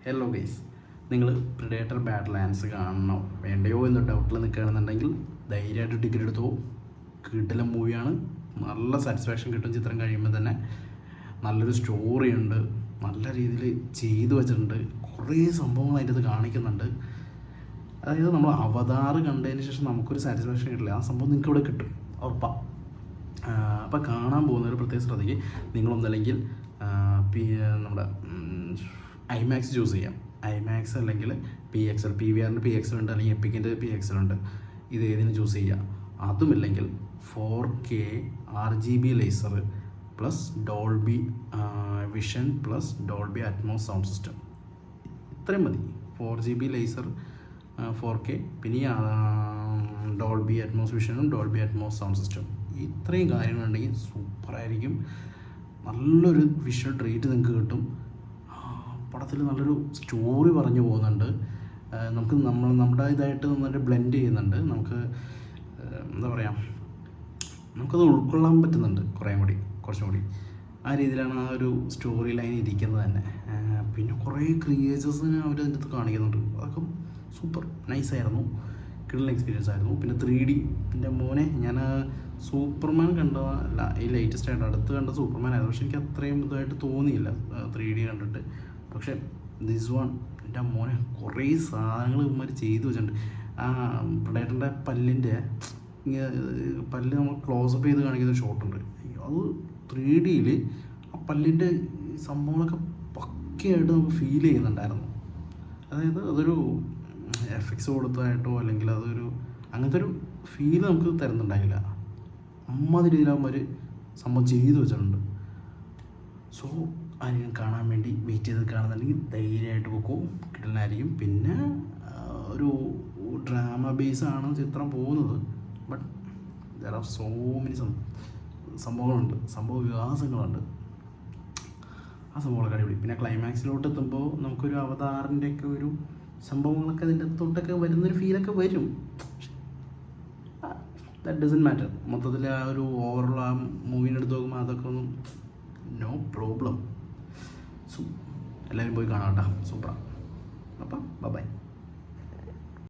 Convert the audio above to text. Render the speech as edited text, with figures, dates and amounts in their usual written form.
Hello guys, നിങ്ങൾ predator ബാഡ്ലാൻഡ്സ് കാണണോ വേണ്ടയോ എന്ന് ഡൗട്ടിൽ നിൽക്കുകയാണെന്നുണ്ടെങ്കിൽ ധൈര്യമായിട്ട് ടിക്കറ്റ് എടുത്തോ. കിടിലൻ മൂവിയാണ്. നല്ല സാറ്റിസ്ഫാക്ഷൻ കിട്ടും. ചിത്രം കഴിയുമ്പോൾ തന്നെ നല്ലൊരു സ്റ്റോറി ഉണ്ട്, നല്ല രീതിയിൽ ചെയ്തു വെച്ചിട്ടുണ്ട്, കുറേ സംഭവങ്ങൾ അതിൻ്റെ അത് കാണിക്കുന്നുണ്ട്. അതായത് നമ്മൾ അവതാർ കണ്ടതിന് ശേഷം നമുക്കൊരു സാറ്റിസ്ഫാക്ഷൻ കിട്ടില്ല, ആ സംഭവം നിങ്ങൾക്ക് ഇവിടെ കിട്ടും ഉറപ്പാണ്. അപ്പോൾ കാണാൻ പോകുന്നവർ പ്രത്യേകം ശ്രദ്ധിക്കുക. നിങ്ങളൊന്നല്ലെങ്കിൽ നമ്മുടെ ഐമാക്സ് ചൂസ് ചെയ്യാം. ഐമാക്സ് അല്ലെങ്കിൽ PXL, PVRൻ്റെ PXL ഉണ്ട്, അല്ലെങ്കിൽ എപ്പിക്കിൻ്റെ PXL ഉണ്ട്. ഇത് ഏതിനും ചൂസ് ചെയ്യുക. അതുമില്ലെങ്കിൽ 4K RGB laser plus Dolby Vision plus Dolby Atmos sound system. ഇത്രയും മതി. 4GB ലേസർ, 4K, പിന്നെ ഡോൾബി അറ്റ്മോസ് വിഷനും ഡോൾബി അറ്റ്മോസ് സൗണ്ട് സിസ്റ്റം. ഇത്രയും കാര്യങ്ങളുണ്ടെങ്കിൽ സൂപ്പറായിരിക്കും. നല്ലൊരു വിഷ്വൽ ട്രീറ്റ് നിങ്ങൾക്ക് കിട്ടും. പടത്തിൽ നല്ലൊരു സ്റ്റോറി പറഞ്ഞു പോകുന്നുണ്ട്. നമുക്ക് നമ്മുടെ ഇതായിട്ട് നന്നായിട്ട് ബ്ലെൻഡ് ചെയ്യുന്നുണ്ട്. നമുക്ക് എന്താ പറയുക, നമുക്കത് ഉൾക്കൊള്ളാൻ പറ്റുന്നുണ്ട് കുറച്ചും കൂടി. ആ രീതിയിലാണ് ആ ഒരു സ്റ്റോറി ലൈൻ ഇരിക്കുന്നത് തന്നെ. പിന്നെ കുറേ ക്രിയേച്ചേഴ്സിനെ അവർ അതിൻ്റെ അടുത്ത് കാണിക്കുന്നുണ്ട്. അതൊക്കെ സൂപ്പർ നൈസായിരുന്നു. കിടിലൻ എക്സ്പീരിയൻസ് ആയിരുന്നു. പിന്നെ 3D എൻ്റെ മോനെ, ഞാൻ സൂപ്പർമാൻ കണ്ടതല്ല, ഈ ലേറ്റസ്റ്റ് ആയിട്ട് അടുത്ത് കണ്ട സൂപ്പർമാൻ ആയിരുന്നു. പക്ഷെ എനിക്ക് അത്രയും ഇതായിട്ട് തോന്നിയില്ല 3D കണ്ടിട്ട്. പക്ഷേ ദിസ് വൺ എൻ്റെ മോനെ കുറേ സാധനങ്ങൾ ഇവന്മാർ ചെയ്തു വെച്ചിട്ടുണ്ട്. ആ പ്രഡേറ്ററിൻ്റെ പല്ല് നമ്മൾ ക്ലോസപ്പ് ചെയ്ത് കാണിക്കുന്ന ഷോട്ടുണ്ട്. അത് 3Dയിൽ ആ പല്ലിൻ്റെ സംഭവങ്ങളൊക്കെ പക്കയായിട്ട് നമുക്ക് ഫീൽ ചെയ്യുന്നുണ്ടായിരുന്നു. അതായത് അതൊരു എഫക്ട്സ് കൊടുത്തതായിട്ടോ അല്ലെങ്കിൽ അതൊരു അങ്ങനത്തെ ഒരു ഫീൽ നമുക്ക് തരുന്നുണ്ടായില്ല. അമ്മാതിരി രീതിയിലാകുമ്പോൾ ഒരു സംഭവം ചെയ്തു വെച്ചിട്ടുണ്ട്. സോ ആരെങ്കിലും കാണാൻ വേണ്ടി വെയിറ്റ് ചെയ്ത് കാണുന്നുണ്ടെങ്കിൽ ധൈര്യമായിട്ട് പോക്കും, കിട്ടലായിരിക്കും. പിന്നെ ഒരു ഡ്രാമ ബേസാണ് ചിത്രം പോകുന്നത്. But there are so many സംഭവങ്ങളുണ്ട്, സംഭവ വികാസങ്ങളുണ്ട്. ആ സംഭവങ്ങളൊക്കെ അടിപൊളി. പിന്നെ ക്ലൈമാക്സിലോട്ട് എത്തുമ്പോൾ നമുക്കൊരു അവതാറിൻ്റെയൊക്കെ ഒരു സംഭവങ്ങളൊക്കെ അതിൻ്റെ തൊട്ടൊക്കെ വരുന്നൊരു ഫീലൊക്കെ വരും. That doesn't matter. മൊത്തത്തിൽ ആ ഒരു ഓവറോൾ ആ മൂവിനെ എടുത്ത് നോക്കുമ്പോൾ അതൊക്കെ ഒന്നും നോ പ്രോബ്ലം. എല്ലാവരും പോയി കാണാം കേട്ടോ, സൂപ്പറാണ്. അപ്പം ബൈ.